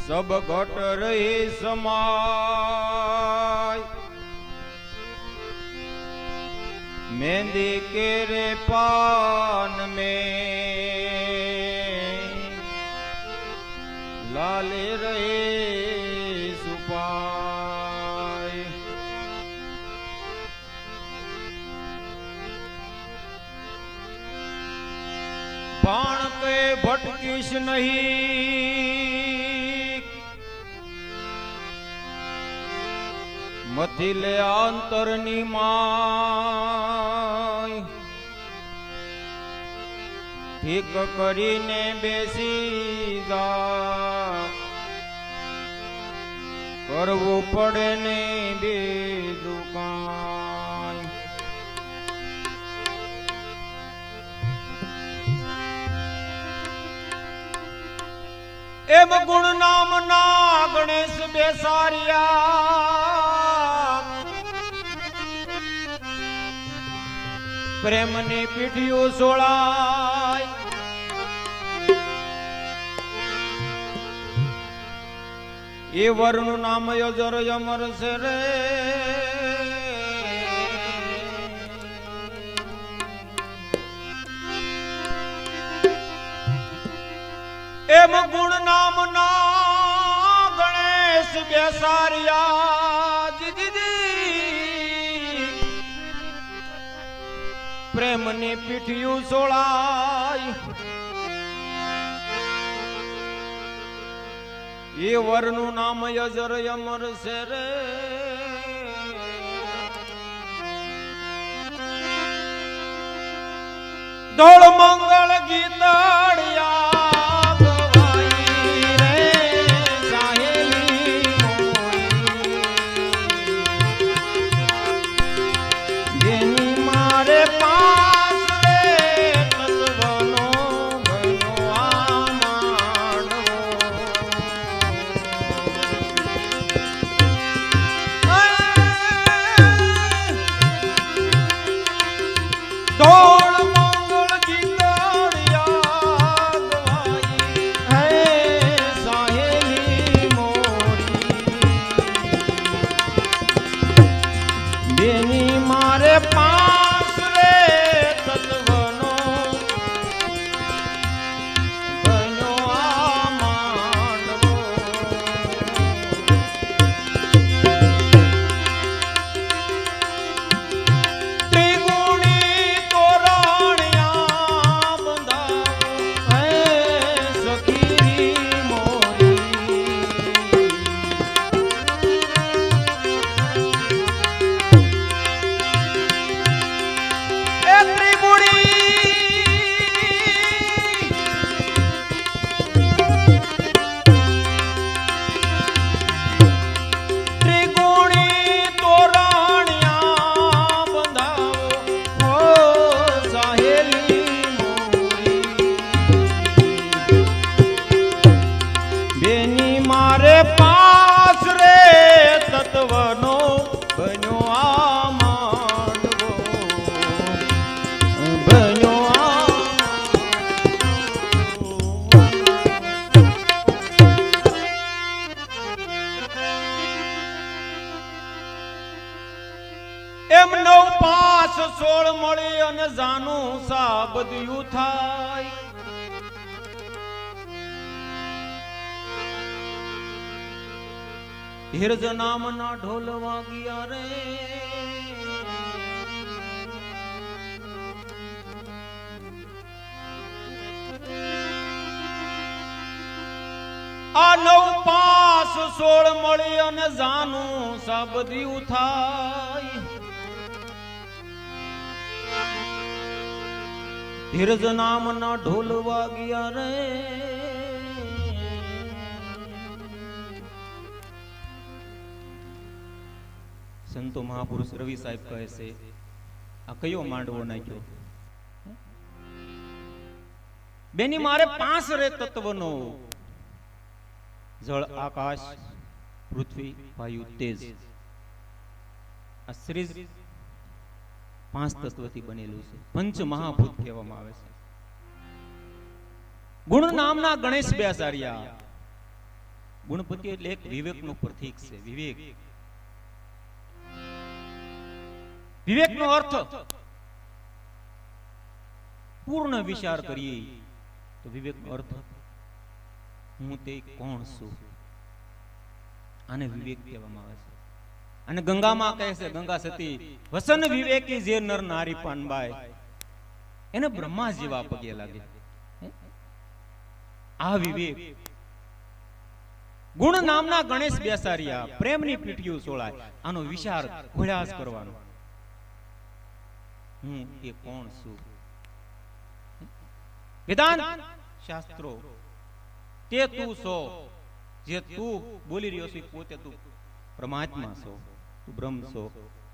सब घट रही समाय मेहंदी के रे पान में लाले रहे सुपाय बाण के भटकीश नहीं मथिले अंतरनी माय ठीक करीने बेसी जा करवू पड़े ने बीजू कांई एम गुण नाम ना गणेश बेसारिया प्रेम ने पीढ़ियों सोड़ाय ये वरुण नाम यजर यमर से रे एम गुण नाम ना गणेश बेसारिया प्रेम ने पीठियों सोड़ाई ये वर्णु नाम यजर यमर से रे दौड़ मंगल गीताड़िया एम 9 5 16 मળી અને જાનું સા બધું થાય હિરજ નામના ઢોલ વાગ્યા રે આ 9 5 16 મળી અને જાનું સા બધું થાય ધીરજ નામના ઢોલ વાગ્યા રે સંતો મહાપુરુષ રવિ સાહેબ કહે છે આ કયો માંડવો નાખ્યો બેની મારે 5 રે તત્વનો જળ આકાશ પૃથ્વી વાયુ તેજ આ શરીર 5 તત્વથી બનેલું છે પંચ મહાભૂત કહેવામાં આવે છે ગુણ નામના ગણેશ બેસારિયા ગુણપતિ એટલે એક વિવેકનું પ્રતીક છે. વિવેક, વિવેકનો અર્થ પૂર્ણ વિચાર કરીએ તો વિવેકનો અર્થ હું તે કોણ છું, આને વિવેક કહેવામાં આવે છે. અને ગંગામાં કહે છે, ગંગા સતી વસન વિવેકી જે નર નારી પાનબાઈ એને બ્રહ્મા જેવા પગે લાગે. આ વિવેક ગુણ નામના ગણેશ બેસારિયા પ્રેમની પીઠિયું સોળાય, આનો વિચાર ઘોળ્યાસ કરવાનો. હું એ કોણ છું? વેદાંત શાસ્ત્રો તે તું છો, જે તું બોલી રહ્યો છે પોતે તું પરમાત્મા છો, તું બ્રહ્મ છો,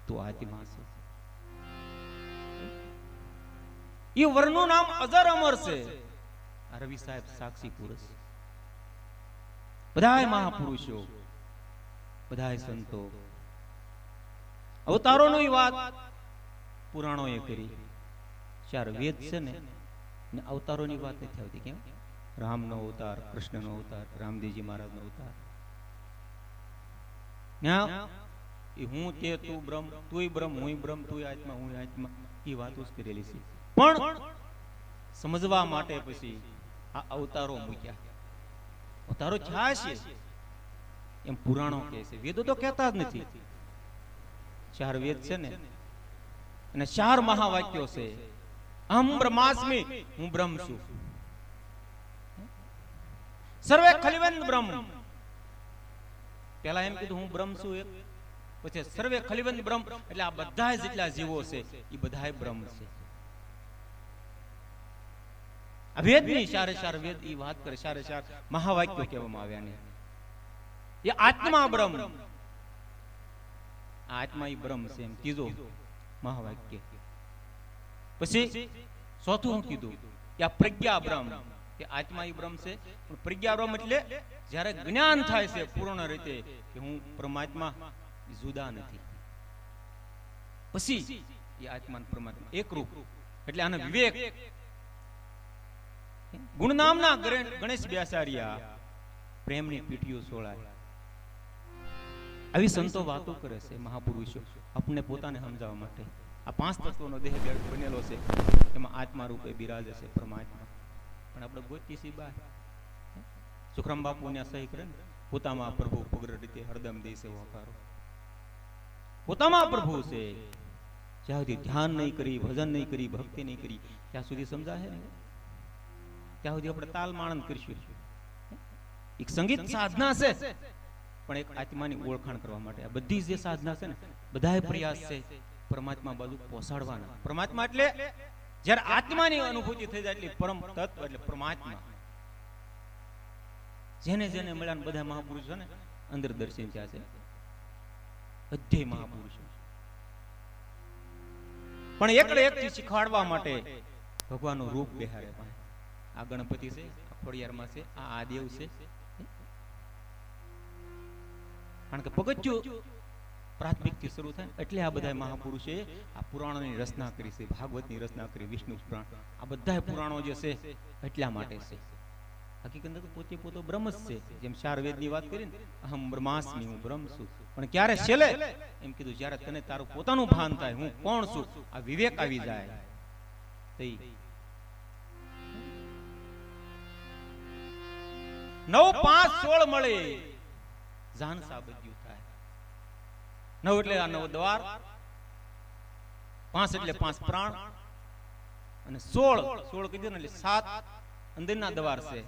તું આત્મા છો. એ વર્ણનું નામ અજર અમર છે. રવિ સાહેબ સાક્ષી પુરુષ, બધાય મહાપુરુષો, બધાય સંતો, અવતારોની વાત પુરાણોએ કરી. 4 વેદ છે ને અવતારોની વાત નથી આવતી. કેમ? રામનો અવતાર, કૃષ્ણનો અવતાર, રામદેવજી મહારાજનો અવતાર. હું તે તું બ્રહ્મ, તુંય બ્રહ્મ, હુંય બ્રહ્મ, તુંય આત્મા, હુંય આત્મા, એ વાતો જ કરેલી છે. પણ સમજવા માટે પછી આ અવતારો મૂક્યા. અવતારો થયા છે એમ પુરાણો કહે છે, વેદો તો કહેતા જ નથી. 4 વેદ છે ને અને 4 મહાવાક્યો છે. અહમ બ્રહ્માસ્મિ, હું બ્રહ્મ છું. સર્વે ખલિવન બ્રહ્મ, પહેલા એમ કીધું હું બ્રહ્મ છું એક, પછી સર્વે ખલિવન બ્રહ્મ એટલે આ બધા જેટલા જીવો છે એ બધા બ્રહ્મ છે. આ વેદની 4 વેદ એ વાત કરે, 4 મહાવાક્યો કહેવામાં આવ્યા ને. એ આત્મા બ્રહ્મ, આત્મા એ બ્રહ્મ છે એમ ત્રીજો મહાવાક્ય. પછી ચોથું હું કીધું કે આ પ્રજ્ઞા બ્રહ્મ, કે આત્મા એ બ્રહ્મ છે, પણ પ્રજ્ઞા બ્રહ્મ એટલે જ્યારે જ્ઞાન થાય છે પૂર્ણ રીતે કે હું પરમાત્મા જુદા નથી, પછી એ આત્મા અને પરમાત્મા એક રૂપ, એટલે આનો વિવેક. ગુણ નામના ગણેશ બેસારિયા પ્રેમની પીઠિયું સોળાય. આવી સંતો વાતો કરે છે મહાપુરુષો આપણને પોતાને સમજાવવા માટે. આ 5 તત્વોનો દેહ બનેલો છે, એમાં આત્મા રૂપે બિરાજે છે પરમાત્મા. પણ આપણે ગોતી સી બહાર. સુખરામ બાપુ ને સહી કરે ને, પોતામાં પ્રભુ પગર રીતે હરદમ દેશે વકારો. પોતામાં પ્રભુ છે, જ્યાં સુધી ધ્યાન નહીં કરી, ભજન નહીં કરી, ભક્તિ નહીં કરી, ત્યાં સુધી સમજાશે ને, ત્યાં સુધી આપણે તાલ માણન કરીશું. એક સંગીત સાધના છે, પણ એક આત્માની ઓળખાણ કરવા માટે. આ બધી જે સાધના છે ને, બધાય પ્રયાસ છે પરમાત્મા બાજુ પહોંચાડવાના. પરમાત્મા એટલે જ્યારે આત્માની અનુભૂતિ થઈ જાય એટલે પરમ તત્વ એટલે પરમાત્મા. જેને જેને મળ્યા બધા મહાપુરુષો ને અંદર દર્શન થયા છે, બધે મહાપુરુષો. પણ એકડે એકથી શીખવાડવા માટે ભગવાનનું રૂપ બેહારે. આ ગણપતિ છે, આ ખોડિયારમાં છે, આ આદેવ છે. કારણ કે પગથિયું પ્રાથમિકથી શરૂ થાય એટલે આ બધા મહાપુરુષે આ પુરાણોની રચના કરી છે, ભાગવતની રચના કરી, વિષ્ણુ પુરાણ, આ બધા પુરાણો જે છે એટલા માટે છે. હકીકત પોતે પોતો બ્રહ્મ જ છે. જેમ 4 વેદની વાત કરી ને, અહમ બ્રહ્માસ્મિ, હું બ્રહ્મ છું. પણ ક્યારે છેલ્લે એમ કીધું જ્યારે તને તારું પોતાનું ભાન થાય, હું કોણ છું, આ વિવેક આવી જાય. 9, 5, 16 મળે જાન સાબદ્યું થાય. 9 એટલે આ 9 દ્વાર, 5 એટલે 5 પ્રાણ, અને 16 કીધું ને એટલે 7 અંદરના દ્વાર છે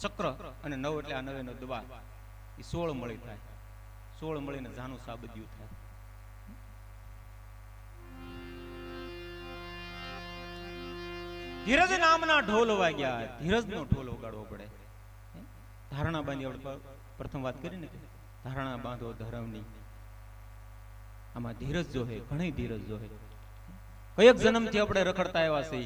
ચક્ર, અને 9 એટલે આ 9 નો દ્વાર, એ 16 મળી થાય. 16 મળીને જાનું સાબદ્યું થાય. ધીરજ નામના ઢોલ વાગ્યા, ધીરજનો ઢોલ વગાડવો પડે. ધારણા બાંધી, આપણે પ્રથમ વાત કરી ને, ધારણા બાંધો ધર્મની. આમાં ધીરજ જોહે, ઘણી ધીરજ જોહે. કયેક જન્મથી આપણે રખડતા આવ્યા છે,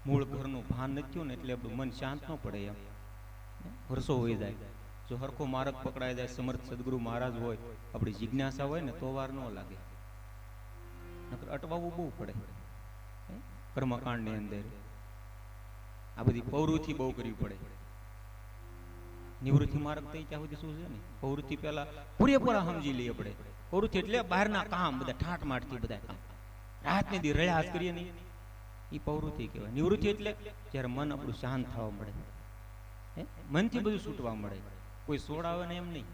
મૂળ ઘરનું ભાન નથી થયું ને એટલે આપણું મન શાંત ન પડે. એમ વર્ષો હોઈ જાય. જો હરખો માર્ગ પકડાઈ જાય, સમર્થ સદગુરુ મહારાજ હોય, આપણી જિજ્ઞાસા હોય ને તો વાર ન લાગે. નકર અટવાવું બહુ પડે. કર્મકાંડ ની અંદર આ બધી પ્રવૃત્તિ બહુ કરવી પડે. નિવૃત્તિ માર્ગ તો ત્યાં સુધી શું છે ને, પ્રવૃત્તિ પહેલા પૂરેપૂરા સમજી લઈએ આપણે. પ્રવૃત્તિ એટલે બહારના કામ બધા ઠાટ માટથી બધા કામ, રાતને દી રળ્યાસ કરીએ નહીં, એ પ્રવૃત્તિ કહેવાય. નિવૃત્તિ એટલે જ્યારે મન આપણું શાંત થવા મળે, મનથી બધું છૂટવા મળે, કોઈ સોડાવે ને એમ નહીં.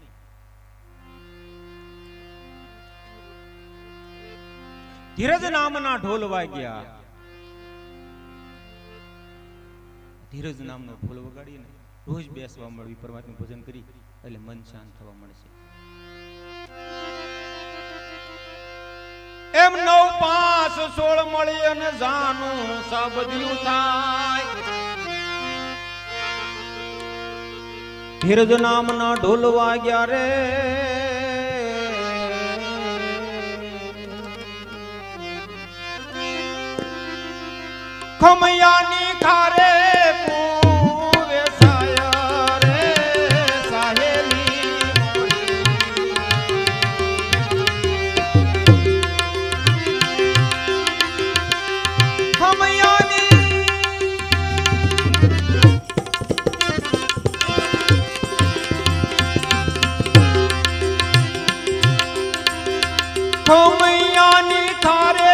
ધીરજ નામના ઢોલ વાગ્યા, ધીરજ નામનો ઢોલ વગાડીને રોજ બેસવા મળવી, પરમાત્મા ભજન કરી એટલે મન શાંત થવા મળશે. એમ 9, 5, 16 મળી અને જાનું સબદિયું થાય. ધીરજ નામના ઢોલ વાગ્યા રે, ખમૈયાની ખારે કુવે સાયા રે, સાહેલી ખમૈયાની ખમૈયાની ખારે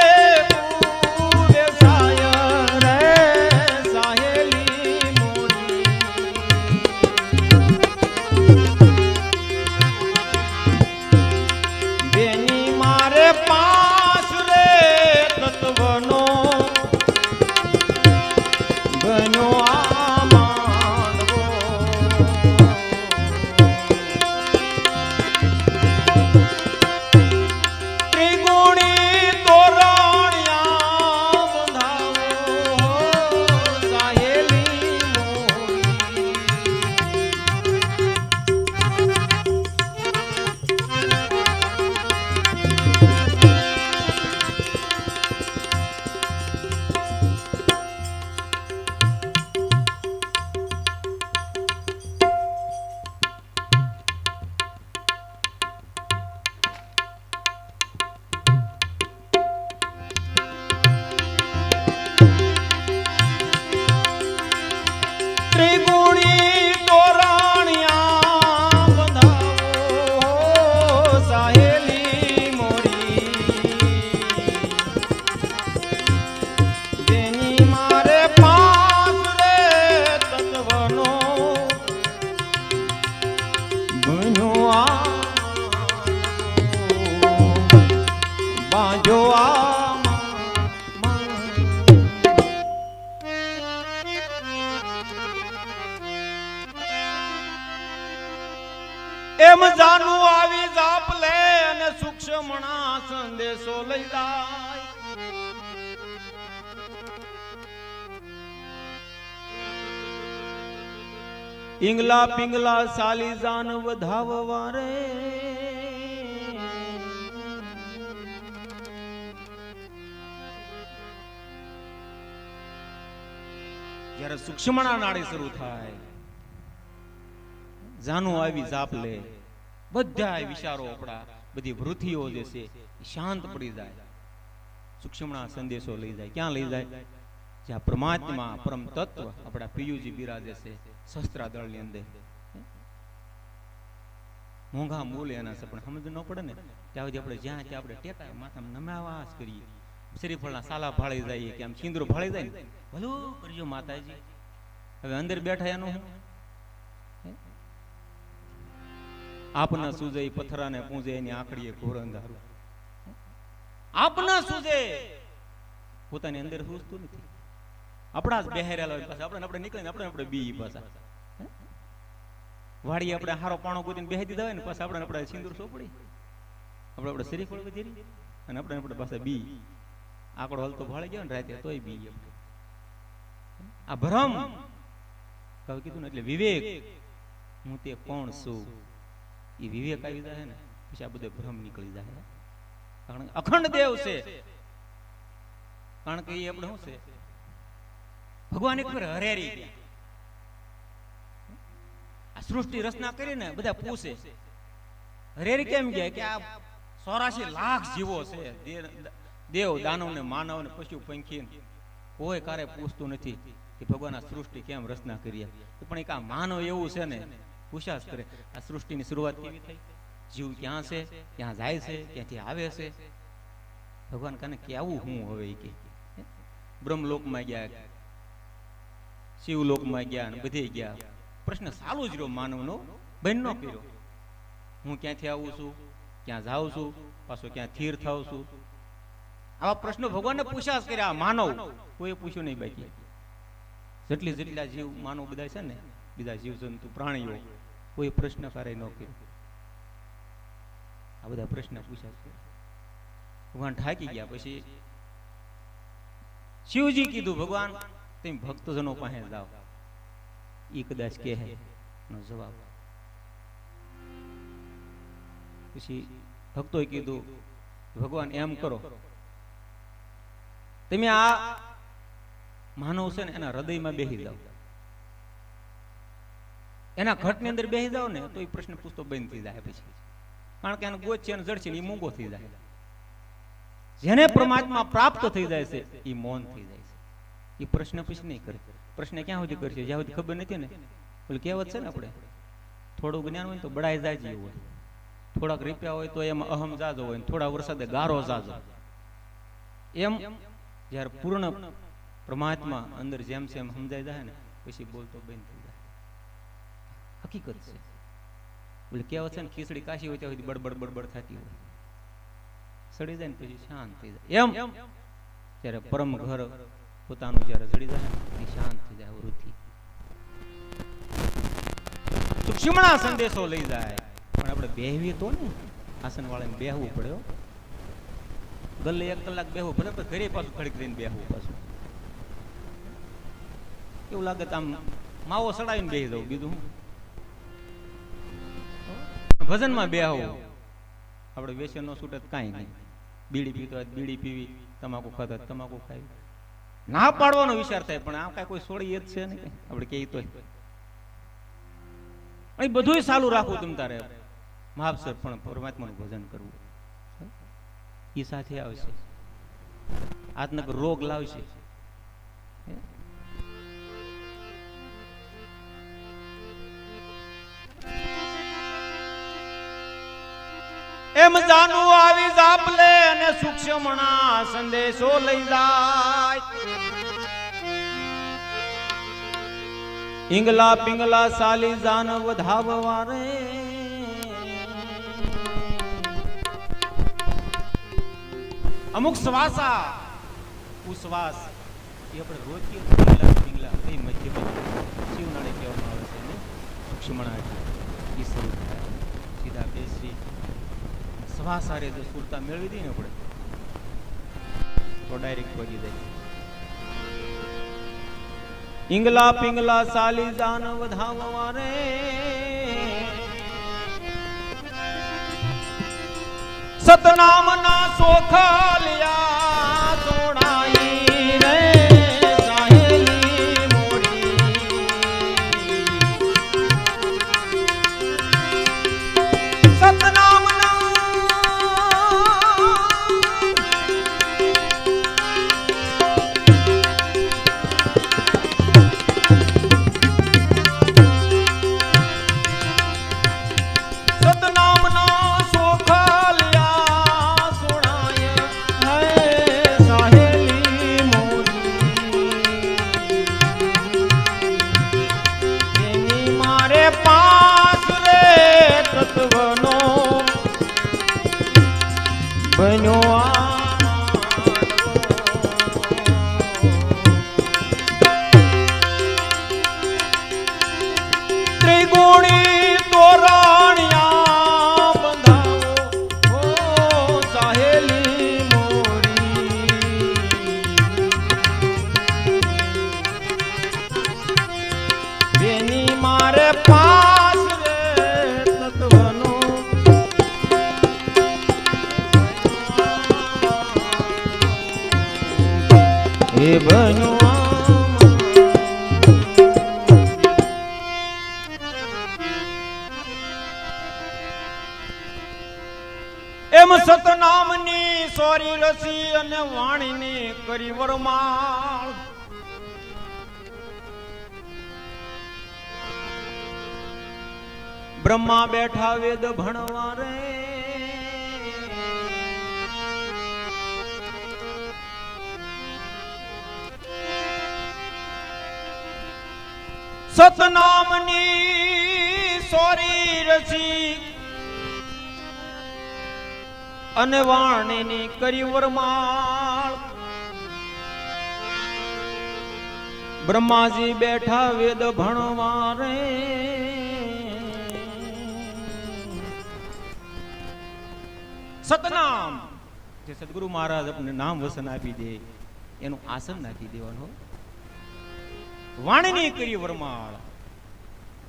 એમ જાનું આવી જાપ લે અને સૂક્ષ્મણા સંદેશો લઈ જાય. ઈંગલા પિંગલા સાલી જાન વધાવવા રે, જ્યારે સૂક્ષ્મણા નાડી શરૂ થાય, જાનું આવી જાપ લે, બધા વિચારો આપણા, બધી વૃત્તિઓ જે છે શાંત પડી જાય. સૂક્ષ્મણા સંદેશો લઈ જાય. ક્યાં લઈ જાય? જ્યાં પરમાત્મા પરમ તત્વ આપણા પિયુજી બિરાજે છે શસ્ત્રાદળ ની અંદર. મોંઘા મૂલ એના છે, પણ સમજ ન પડે ને ત્યાં સુધી આપણે જ્યાં ત્યાં આપણે ટેકાય માથામાં નમાવાસ કરીએ, શ્રીફળના સાલા ભાળી જઈએ કે આમ સિંદૂર ભાળી જાય ને, ભલું કરજો માતાજી. હવે અંદર બેઠા એનું આપના સૂજે પથરાને પૂજે, એની આંખડીએ ઘોર અંધારું. આપના સૂજે, પોતાની અંદર સૂજતું નથી. આપણા જ બેહેરેલા હોય પાછા આપણે નીકળીને આપણે બી પાછા વાડીએ આપણે હારો પાણો કૂદીને બેહી દીધા હોય ને, પાછા આપણે સિંદૂર સોપડી, આપણે શ્રીફળ વધેરી અને આપણે પાછા બી આંકડો હલતો ભાળી ગયો ને રાતે તોય બી. આ ભ્રમ કહું કીધું ને, એટલે વિવેક હું તે કોણ છું એ વિવેક આવી જાય ને પછી આ બધો ભ્રમ નીકળી જાય. કારણ કે અખંડ દેવ છે, કારણ કે એ આપણે શું છે, ભગવાન એક વાર હરેરી ગયા. આ સૃષ્ટિ રચના કરીને બધા પૂછે હરેરી કેમ ગયા કે આ 84 લાખ જીવો છે, દેવ દાનવ ને માનવ ને પશુ પંખી, કોઈ કારે પૂછતું નથી કે ભગવાન આ સૃષ્ટિ કેમ રચના કરી. પણ એક આ માનવ એવું છે ને પૂછાશ કરે આ સૃષ્ટિની શરૂઆત કેવી થઈ, જીવ ક્યાં છે, ક્યાં જાય છે, ક્યાંથી આવે છે. ભગવાન કાને કેવું હું હવે કે બ્રહ્મલોકમાં ગયા, શિવલોકમાં ગયા અને બધે ગયા. પ્રશ્ન ચાલુ જ રહ્યો માનવનો, બંધ ન કર્યો. હું ક્યાંથી આવું છું, ક્યાં જાઉં છું, પાછો ક્યાં સ્થિર થાઉં છું. આવા પ્રશ્નો ભગવાનને પૂછાશ કર્યા. માનવ કોઈ પૂછ્યું નહીં. બાકી જેટલા જીવ માનવ બધા છે ને, બીજા જીવ જંતુ પ્રાણીઓ, કોઈ પ્રશ્ન કરે ન કર્યો. આ બધા પ્રશ્ન પૂછાશ કર્યા. ભગવાન થાકી ગયા. પછી શિવજી કીધું ભગવાન તમે ભક્તજનો પાસે જાઓ, ઈ કદાચ કહે નો જવાબ. પછી ભક્તોએ કીધું ભગવાન એમ કરો, તમે આ માનવ છે ને એના હૃદયમાં બેસી જાઓ, એના ઘટની અંદર બેસી જાઓ ને તો એ પ્રશ્ન પૂછતો બંધ થઈ જાય. પછી કારણ કે એનો ગોચ છે, જડ છે, એ મૂંગો થઈ જાય. જેને પરમાત્મા પ્રાપ્ત થઈ જાય છે એ મૌન થઈ જાય છે. એ પ્રશ્ન પછી નહીં કરે. પ્રશ્ન ક્યાં સુધી કરશે, જ્યાં સુધી ખબર નથી ને. પેલું કહેવત છે ને, આપણે થોડું જ્ઞાન હોય તો બડાઈ જાજી હોય, થોડાક રૂપિયા હોય તો એમાં અહમ જાજો હોય, થોડા વરસાદે ગારો જાજો. એમ જયારે પૂર્ણ પરમાત્મા અંદર જેમ જેમ સમજાઈ જાય ને પછી બોલતો બંધ થઈ જાય. હકીકત છે. એટલે કહેવત છે ને, ખીચડી કાશી હોય ત્યાં સુધી બડબડ બડબડ થતી હોય, સડી જાય ને પછી શાંત થઈ જાય. એમ જયારે પરમ ઘર પોતાનું જયારે સડી જાય ને શાંત થઈ જાય. વૃદ્ધિ સૂક્ષ્મણા સંદેશો લઈ જાય. પણ આપણે બેહવી તો ને, આસન વાળાને બેહવું પડે. ગલ્લે 1 કલાક બેહવું પડે, પણ ઘરે પાછું ઘડીક રહીને બેહવું. પાછું એવું લાગે તો આમ માવો સડાવીને બેહી દઉં. બીજું ભજનમાં બેહવું. આપણે વ્યસન નો છૂટે કાંઈ નહીં. બીડી પીતો હોય બીડી પીવી, તમાકુ ખાતો હોય તમાકુ ખાવી. ના પાડવાનો વિચાર થાય, પણ આ કાંઈ કોઈ છોડી જ છે ને. આપણે કહી તો અહીં બધું ચાલુ રાખવું. તમ તારે મહાપસર પણ પરમાત્માનું ભજન કરવું એ સાથે આવશે. આત્મક રોગ લાવશે. એમ જાનું આવી જાપલે અને સૂક્ષ્મણા સંદેશો લઈ જાય. ઈંગલા પિંગલા સાલી જાન વધાવવા રે. અમુક શ્વાસા ઉશ્વાસ એ આપણે રોજ કે ઈંગલા પિંગલા એ મધ્યમાં શિવનાળે કહેવામાં આવે છે ને. સૂક્ષ્મણા એ શરૂ થાય. સીધા બેસી શ્વાસ હારે જો સુરતા મેળવી દઈએ ને આપણે તો ડાયરેક્ટ પહોંચી જાય. ઈંગલા પિંગલા સાલી જાન વધાવવા રે. સતનામ ના સોખલિયા સોડાઈ રે. સાહેલી મોડી સતનામ એમ સતનામની સોરી રસી અને વાણીની કરી વરમાળ. બ્રહ્મા બેઠા વેદ ભણવા રે, સતનામની સોરી રસી અને વાણીની કરી વરમાળ. બ્રહ્માજી બેઠા વેદ ભણવા રે, સતનામ જે સદગુરુ મહારાજ આપણને નામ વસન આપી દે એનું આસન નાખી દેવાનું. વાણીની કરી વરમાળ,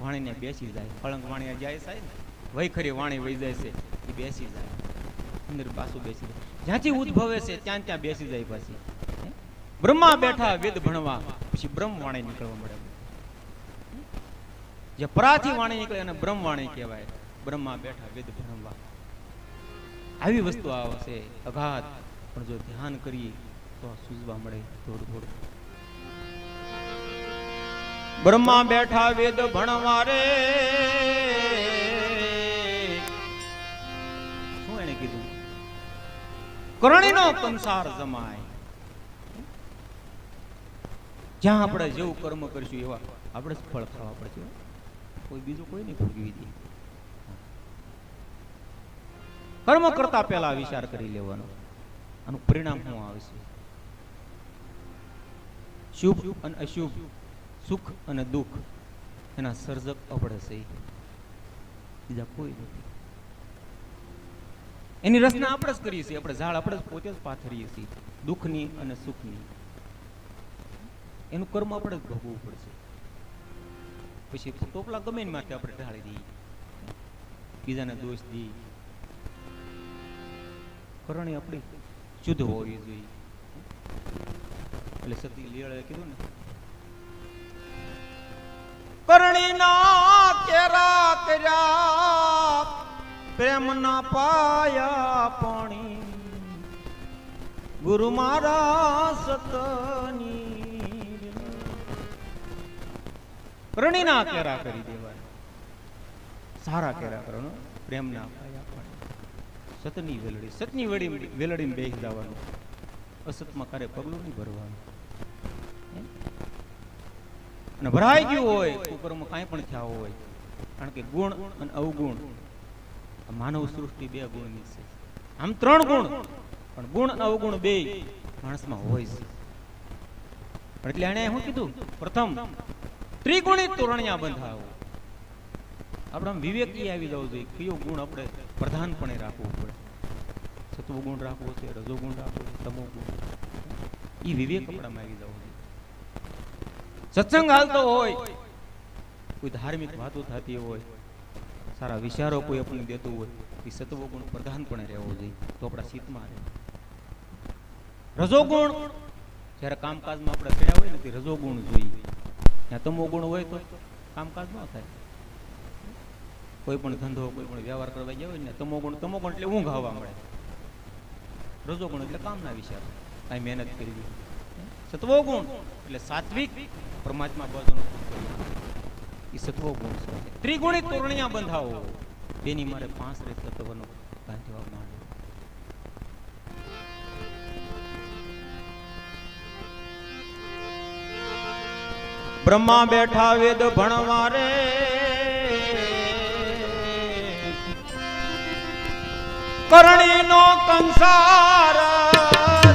વાણીને બેસી જાય. પલંગ વાણી જાય સાહેબ વહી ખરી વાણી વહી જાય છે એ બેસી જાય, અંદર પાછું બેસી જાય. જ્યાંથી ઉદ્ભવે છે ત્યાં ત્યાં બેસી જાય પાછી. બ્રહ્મા બેઠા વેદ ભણવા, પછી બ્રહ્મ વાણી નીકળવા મળે. જે પરાથી વાણી નીકળે એને બ્રહ્મ વાણી કહેવાય. બ્રહ્મા બેઠા વેદ ભણવા, આવી વસ્તુ આવશે અગાધ, પણ જો ધ્યાન કરીએ તો સૂઝવા મળે થોડું થોડું. બ્રહ્મા બેઠા વેદ ભણવા રે, શું એને કીધું? કરણીનો કંસાર જમાય. જ્યાં આપણે જેવું કર્મ કરશું એવા આપણે જ ફળ ખાવા પડશે, કોઈ બીજું કોઈ નહીં ભોગવી દે. કર્મ કરતા પહેલા વિચાર કરી લેવાનો આનું પરિણામ શું આવશે. શુભ અને અશુભ, સુખ અને દુઃખ એના સર્જક આપણે છે, બીજા કોઈ નથી. એની રચના આપણે જ કરીએ છીએ, આપણે ઝાડ આપણે જ પોતે જ પાથરીએ છીએ, દુઃખની અને સુખની. એનું કર્મ આપણે જ ભોગવવું પડશે. પછી ટોપલા ગમે એની માટે આપણે ઢાળી દઈએ, બીજાને દોષ દઈએ. કરણી આપણી શુદ્ધ હોવી જોઈએ. એટલે સતી લીળાએ કીધું ને, કરણીના કેરા કર્યા પ્રેમના પાયા પાણી, ગુરુ મારા સતની. કરણીના કેરા કરી દેવાય, સારા કેરા કરવાનો, પ્રેમના પાયા પાણી. સતની વેલડી, સતની વેલડીને બેસી જવાનું, અસતમાં ક્યારે પગલું નહીં ભરવાનું. અને ભરાઈ ગયું હોય કુકર્મ કાંઈ પણ થયા હોય, કારણ કે ગુણ અને અવગુણ, માનવ સૃષ્ટિ બે ગુણની છે. આમ ત્રણ ગુણ, પણ ગુણ અને અવગુણ બે માણસમાં હોય છે. એટલે એને શું કીધું? પ્રથમ ત્રિગુણી તોરણિયા બંધાવો. આપણે વિવેકી આવી જવું જોઈએ, કયો ગુણ આપણે પ્રધાનપણે રાખવું પડે. સત્વ ગુણ રાખવો છે, રજો ગુણ રાખવો છે, તમો ગુણ, એ વિવેક આપણામાં આવી જવું જોઈએ. સત્સંગ હાલતો હોય, કોઈ ધાર્મિક વાતો થતી હોય, સારા વિચારો કોઈ આપણને દેતું હોય, એ સત્વ ગુણ પ્રધાનપણે રહેવો જોઈએ, તો આપણા ચિત્તમાં રહે. રજોગુણ જ્યારે કામકાજમાં આપણે કર્યા હોય ને તે રજોગુણ જોઈએ. ત્યાં તમો ગુણ હોય તો કામકાજ ન થાય. કોઈ પણ ધંધો, કોઈ પણ વ્યવહાર કરવા ગયા હોય ને તમો ગુણ એટલે ઊંઘ આવવા મળે. રજોગુણ એટલે કામના વિચાર, કાંઈ મહેનત કરવી. સત્વગુણ એટલે સાત્વિક પરમાત્મા બાજુનો એ સત્વગુણ છે. ત્રિગુણિત તોરણિયા બંધાવો, બેની મારે 5 રે તત્વનો બાંધવા માંડો. બ્રહ્મા બેઠા વેદ ભણવા રે, કરણીનો કંસાર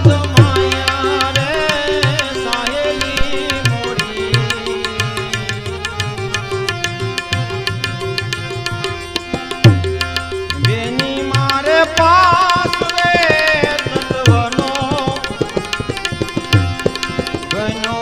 જમાયા રે, સાહેલી મોરી. બેની મારે પાસ રે તત્વનો ગણો.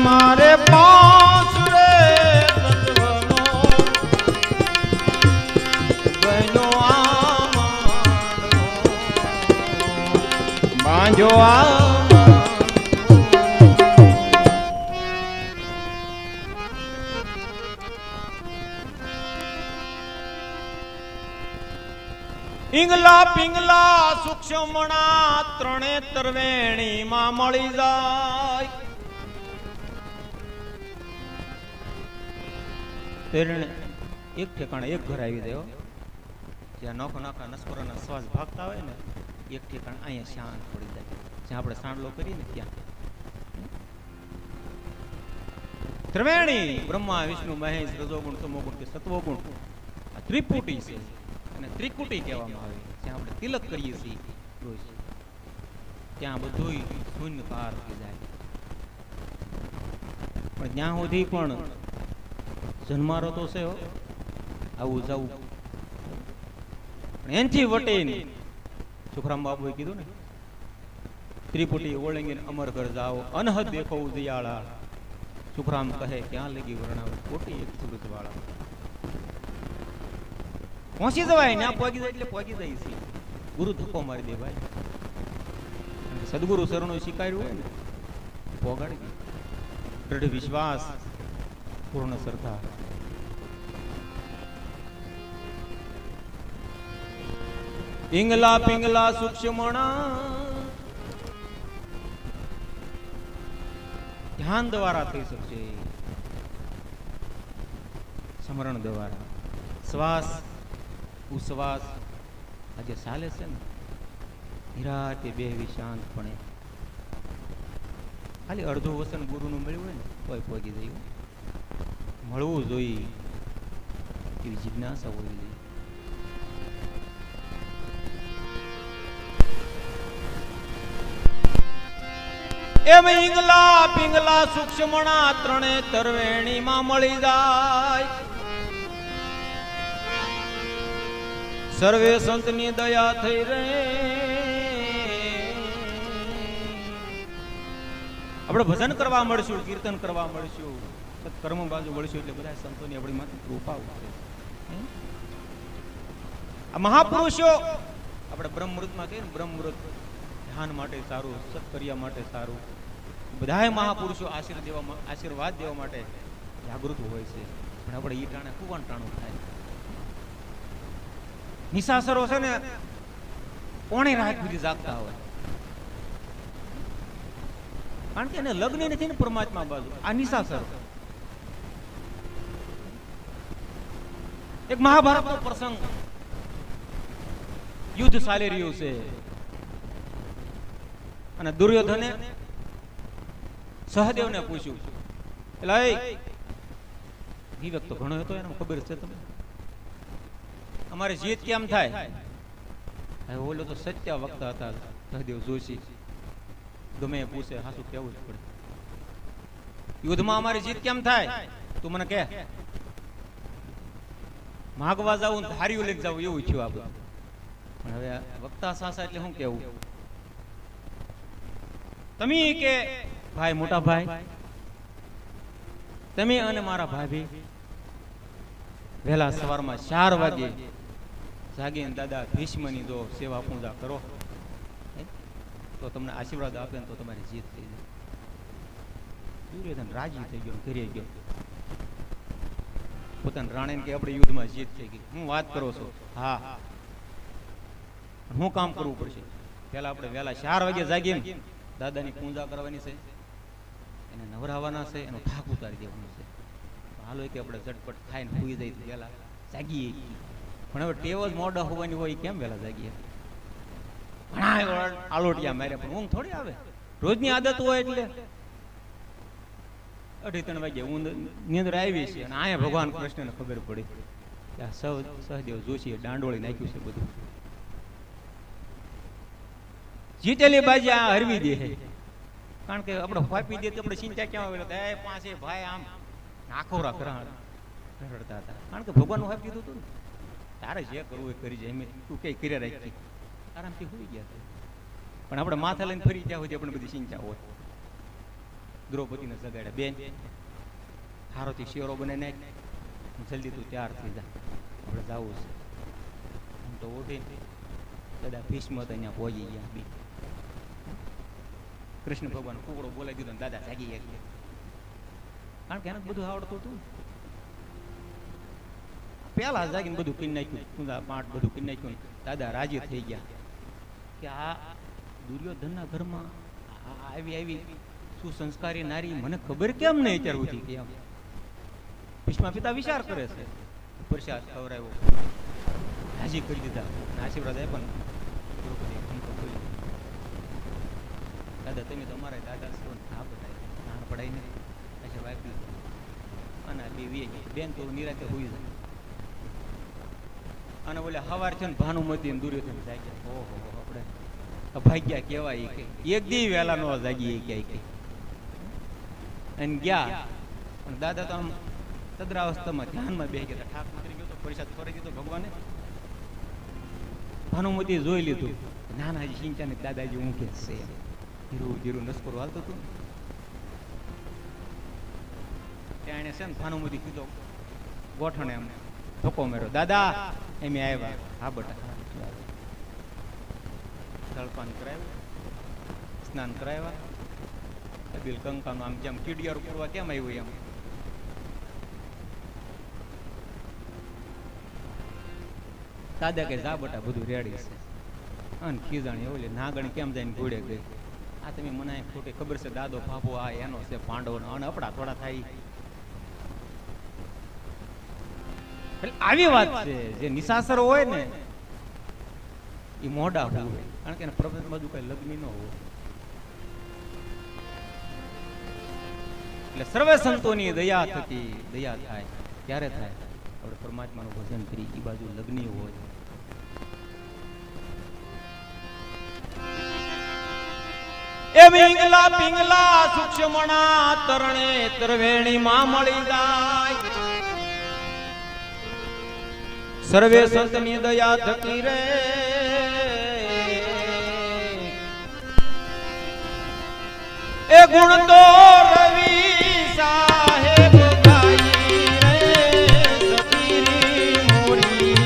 મારે પાસ રે જો આ ઈંગલા પિંગલા સૂક્ષ્મણા ત્રણે તરવેણી માં મળી જાય તેરણે એક ઠેકાણે એક ઘર આવી ગયો જ્યાં નોખો નાખા નસકોરાના શ્વાસ ભાગતા હોય ને એક ઠેકાણે અહીંયા શાંત પડી જાય જ્યાં આપણે સાંડલો કરીએ ને ત્યાં ત્રવેણી બ્રહ્મા વિષ્ણુ મહેશ રજોગુણ તમોગુણ કે સત્વગુણ આ ત્રિપુટી છે અને ત્રિકુટી કહેવામાં આવે જ્યાં આપણે તિલક કરીએ છીએ રોજ ત્યાં બધું શૂન્યકાર થઈ જાય પણ ત્યાં સુધી પણ જન્મારો તો છે આવું જવું પણ એનથી વટીને સુખરામ બાબુએ કીધું ને ત્રિપુટી ઓળંગીને અમર ઘર જાઓ અનહદ દેખો ઉદયાળા સુખરામ કહે ક્યાં લગી વર્ણાવે કોટી એક સુરત વાળા પહોંચી જવાય ને પહોંચી જાય એટલે પહોંચી જાય છે ગુરુ ધક્કો મારી દે ભાઈ સદગુરુ શરણો શીખાયું હોય ને પોગાડી દ્રઢ વિશ્વાસ પૂર્ણ શ્રદ્ધા ઈંગલા પિંગલા સૂક્ષ્મણા ધ્યાન દ્વારા થઈ શકશે સ્મરણ દ્વારા શ્વાસ ઉશ્વાસ આજે ચાલે છે ને નિરાતે બેહવી શાંતપણે ખાલી અડધું વસન ગુરુનું મળ્યું હોય ને કોઈ પહોંચી જયું મળવું જોઈએ એવી જિજ્ઞાસા હોવી જોઈએ એમ ઈંગલા પિંગલા સૂક્ષ્મણા ત્રણે તરવેણી માં મળી જાય સર્વે સંતની દયા થઈ રે આપણે ભજન કરવા મળશું કીર્તન કરવા મળશું કર્મ બાજુ મળશું એટલે બધા સંતોની આપણી માથે કૃપા ઉતરે આ મહાપુરુષો આપણે બ્રહ્મૃતમાં કહીએ ને બ્રહ્મૃત ધ્યાન માટે સારું સત્કર્યા માટે સારું બધાએ મહાપુરુષો આશીર્વાદ દેવા માટે જાગૃત હોય છે પણ આપણે ઈ ટાણે કુવાન ટાણું થાય નિશાસરો છે ને કોણે રાત સુધી જાગતા હોય કારણ કે એને લગ્ન નથી ને પરમાત્મા બાજુ આ નિશાસરો એક મહાભારતનો પ્રસંગ યુદ્ધ ચાલી રહ્યું છે અને દુર્યોધને સહદેવને પૂછ્યું એટલે વિવેક તો ઘણો હતો એને ખબર છે તમને અમારે જીત કેમ થાય ઓલો તો સત્ય વક્તા હતા સહદેવ જોશી ગમે એ પૂછે હાસું કેવું જ પડે યુદ્ધમાં અમારી જીત કેમ થાય તું મને કહે માગવા જાવું ધાર્યું લઈને જાવું એવું થયું આ બધું પણ હવે વક્તા સાસા એટલે શું કેવું તમે કે ભાઈ મોટા ભાઈ તમે અને મારા ભાભી વહેલા સવારમાં 4 વાગે જાગીને દાદા ભીષ્મની જો સેવા પૂજા કરો તો તમને આશીર્વાદ આપે ને તો તમારી જીત થઈ જાય દુર્યોધન રાજી થઈ ગયો ઘરે ગયો પોતાના રાણીને કે આપણે યુદ્ધમાં જીત થઈ ગઈ હું વાત કરો છો હા હું કામ કરવું પડશે પેલા આપણે વહેલા 4 વાગે જાગીને દાદાની પૂજા કરવાની છે એને નવરાવાના છે એનો થાક ઉતારી દેવાનો છે હાલો કે આપણે ઝટપટ ખાઈને સૂઈ જઈએ વહેલા જાગીએ પણ હવે ટેવ જ મોડા હોવાની હોય કેમ વહેલા જાગીએ ઘણા આલોટિયા માર્યા પણ ઊંઘ થોડી આવે રોજની આદત હોય એટલે 2:30 વાગે નિંદર આવી છે અને અહીંયા ભગવાન કૃષ્ણને ખબર પડી કે આ સહદેવ જોશીએ દાંડોળી નાખ્યું છે બધું જીતેલી બાજી આ હરવી દે કારણ કે આપણે ફાપી દે તો આપણે ચિંતા ક્યાં આવે એ પાસે ભાઈ આમ નાખોરા રડતા હતા કારણ કે ભગવાનનું હાથ કીધું હતું ને તારે જે કરવું એ કરી જાય તું કઈ કર્યા રાખી આરામથી હોઈ ગયા પણ આપણે માથા લઈને ફરી ત્યાં સુધી આપણે બધી ચિંતા હોય દ્રૌપદીને જગાડ્યા બેન હારોથી શેરો બને નાખ જલ્દી તું તૈયાર થઈ જા આપણે જવું છે આમ તો ઉઠીને દાદા ભીષ્મ તો અહીંયા પહોંચી ગયા બી કૃષ્ણ ભગવાન કુકડો બોલાવી દીધો ને દાદા જાગી ગયા. કારણ કે એને બધું આવડતું હતું. પેલા જાગીને બધું કરી નાખ્યું, કુંદા પાટ બધું કરી નાખ્યું. દાદા રાજી થઈ ગયા કે આ દુર્યોધનના ઘરમાં આવી આવી સુસંસ્કારી નારી મને ખબર કેમ નહીં અત્યાર સુધી કે એમ. ભીષ્મા પિતા વિચાર કરે છે, પ્રસાદ ખવડાવ્યો, રાજી કરી દીધા, આશીર્વાદ આપ્યા ને દાદા તમે તમારા દાદા છો ને આ બધા નાણ પડાય ને અચ્છા વાપી અને બે બેન તો નિરાતે હોઈ જાય. અને બોલે હવાર છે ને ભાનુમતી ને દુર્યોધન જાગ્યા. ઓહો આપણે ભાગ્યા કેવાય કે એક દી વહેલા નો જાગી ક્યાંય અને ગયા. અને દાદા તો આમ તદ્રાવસ્થામાં ધ્યાનમાં બેસી ગયા. ઠાક નીકળી ગયો તો પરિષદ કરી દીધો ભગવાને. ભાનુમતી જોઈ લીધું, નાનાજી સિંચાને દાદાજી ઊંઘે છે. ધીરું ધીરું નસકોર હાલતું હતું. ત્યાં એને છે ને ભાનુમતી કીધો ગોઠણે એમ ધક્કો મેરો. દાદા એમ આવ્યા. હા બટા. જળપાન કરાવ્યું, સ્નાન કરાવ્યા. અબીલ કંકાનું આમ જેમ કીડિયારું પૂરવા કેમ આવ્યું એમ. દાદા કે જા બટા બધું રેડી છે. અને ખીજાણી ઓલે નાગણી કેમ જઈને ઘોડે ગઈ. આ તમે મને ખોટી ખબર છે દાદો ભાભો આ એનો છે પાંડવનો અને અપડા થોડા થાય. આવી વાત છે. જે નિશાસર હોય ને એ મોઢા હોય, કારણ કે પ્રપંચ બાજુ કઈ લગ્ન ન હોય. એટલે સર્વે સંતોની દયા થતી દયા થાય. ક્યારે થાય? આપણે પરમાત્માનું ભજન કરી એ બાજુ લગ્ન હોય. એ પિંગલા પિંગલા સૂક્ષ્મણા તરણે તરવેણી માં મળી જાય. સર્વે સંતની દયા થકી રે એ ગુણ તો રવિ સાહેબ ગાઈ રે સતીરી મોરી.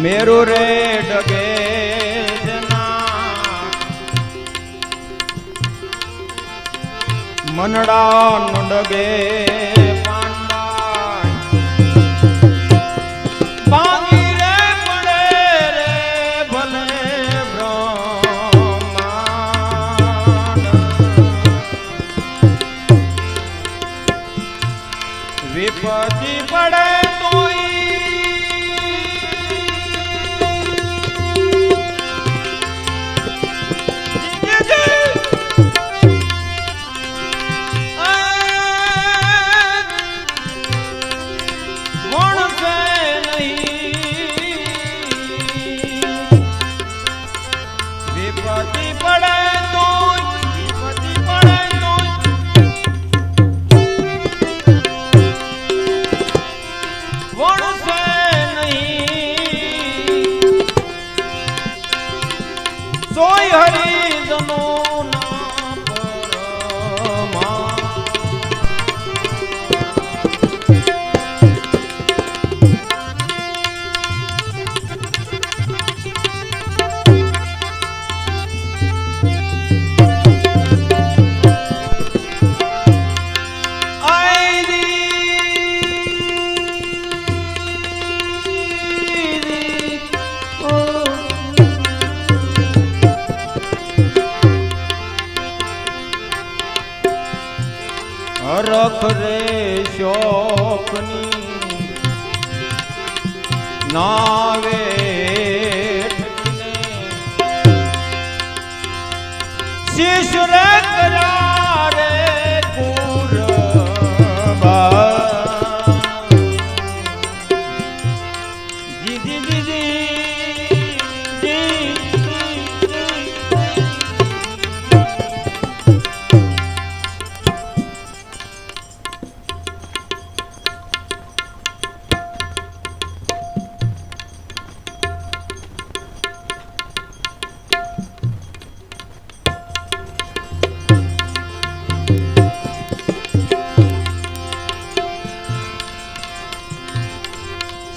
મેરુ રે ડગે મનડા ન ડગે પાંડા ભાંગી રે પડે રે ભલે બ્રહ્માંડ. વિપત્તિ પડે તોય હરખ રે શોકની નાવે શીશ રે કર્યા રે કુરબા જીજી જીજી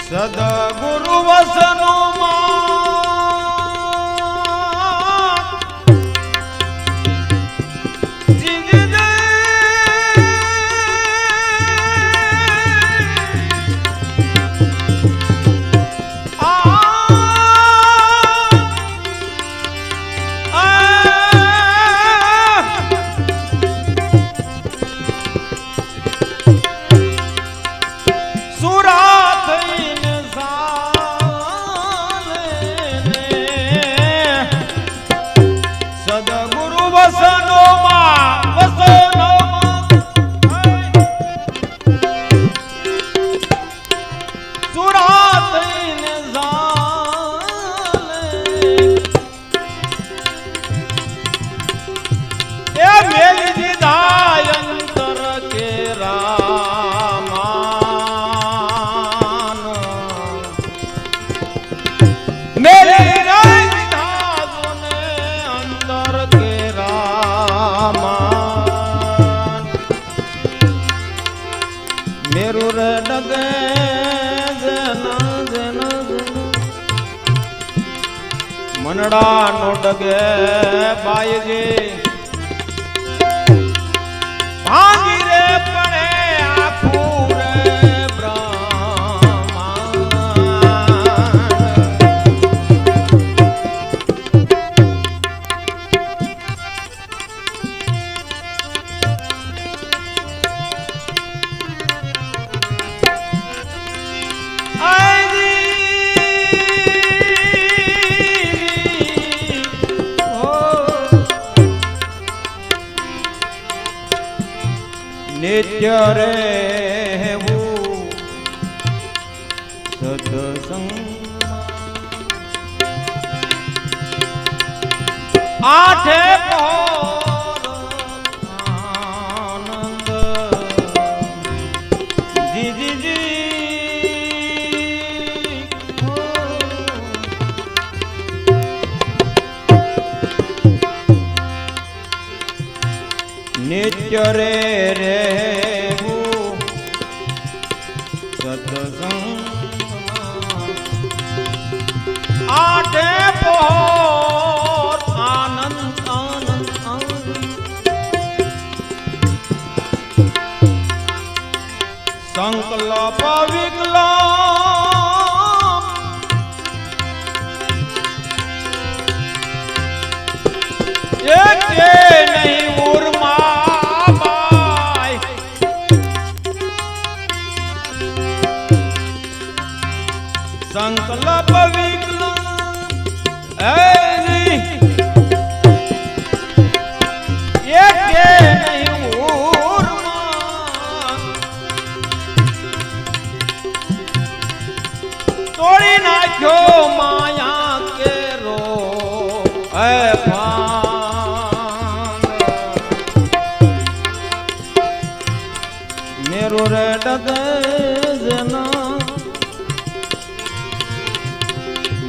સદગુરુ વસનો મનડા નો ડગે બાયજી ભાંગી રે પડે આખું રે નિત્ય રહેવું સત્સંગ આઠે પહોર આનંદ જી જી જી નિત્ય રે આઠે પહોર આનંદ આનંદ સંકલ્પ વિકલ્પ એક નહીં ઉર્મા બાય સંકલ્પ તોડી નાખ્યો માયા કેરો મેરુ રે ડગે જના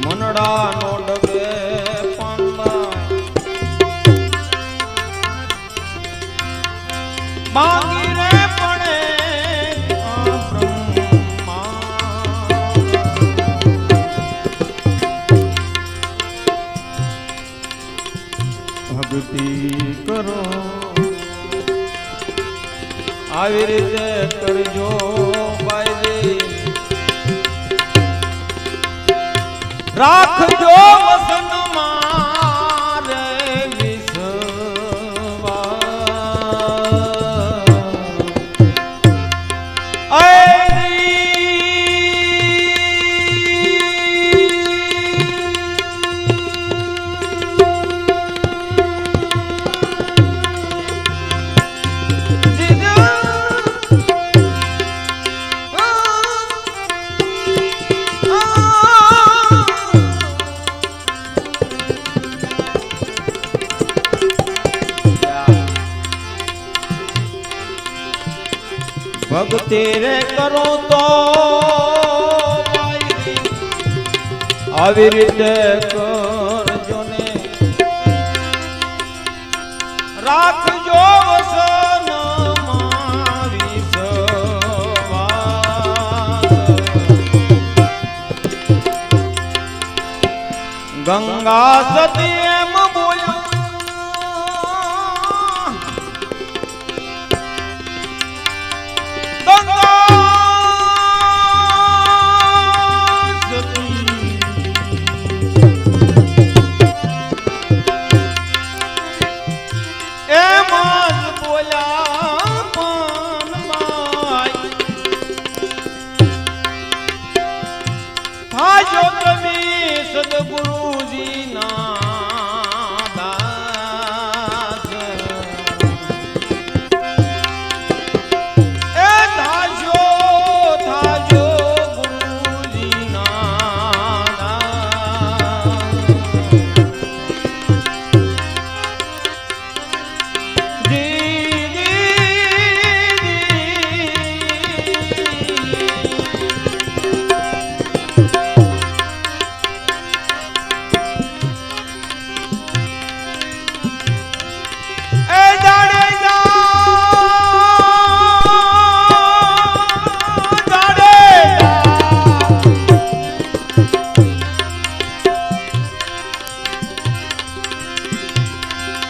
મનડા નો ડગે બાંગી રે પડે ભક્તિ કરો આવી રીતે કરજો ભાઈ રાખજો વસન મારે વિશ્વાસ ભક્તિ રે કરો તો આવી રીતે કરજો ને રાખજો વસનમાં વિશ્વાસ ગંગા સતી એમ બોલ્યા સદગુરુજી ના દાસ એ થાજો થાજો ગુરુજી ના દાસ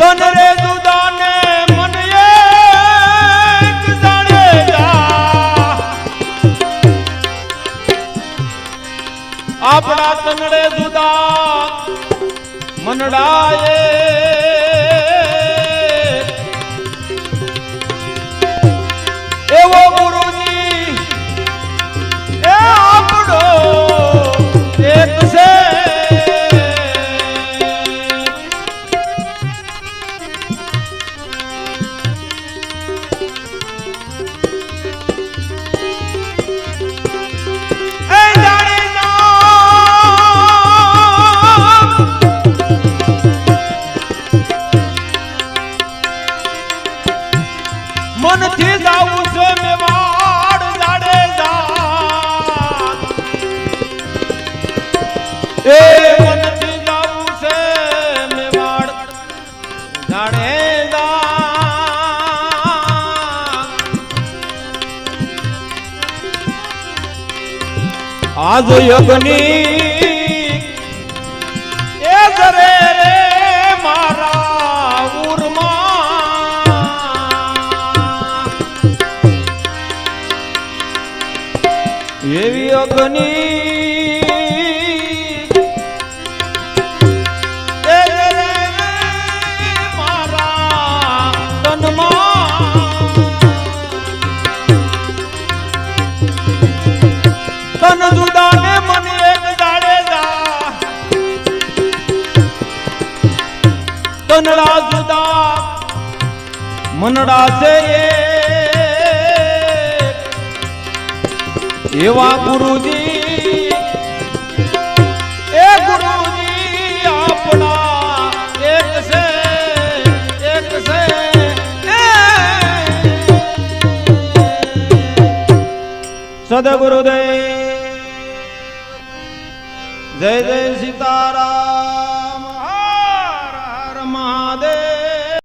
તનરે દુદાને મન એક જાણેજા આપણા તનરે દુદા મનડાએ એવો ગુરુજી એ આપણો એક છે મનથી જાવું છે મેવાડ જાડેજા એ મનથી જાવું છે મેવાડ જાડેજા આજ યજ્ઞની એ જરે રે મારા એવી અગ્નિ મારા તનમાં તન જુદાને મને એક જાડેજા તનડા જુદા મનડા છે એવા ગુરુજી એ ગુરુજી આપણા એક છે સદગુરુદેવ જય જય સીતારામ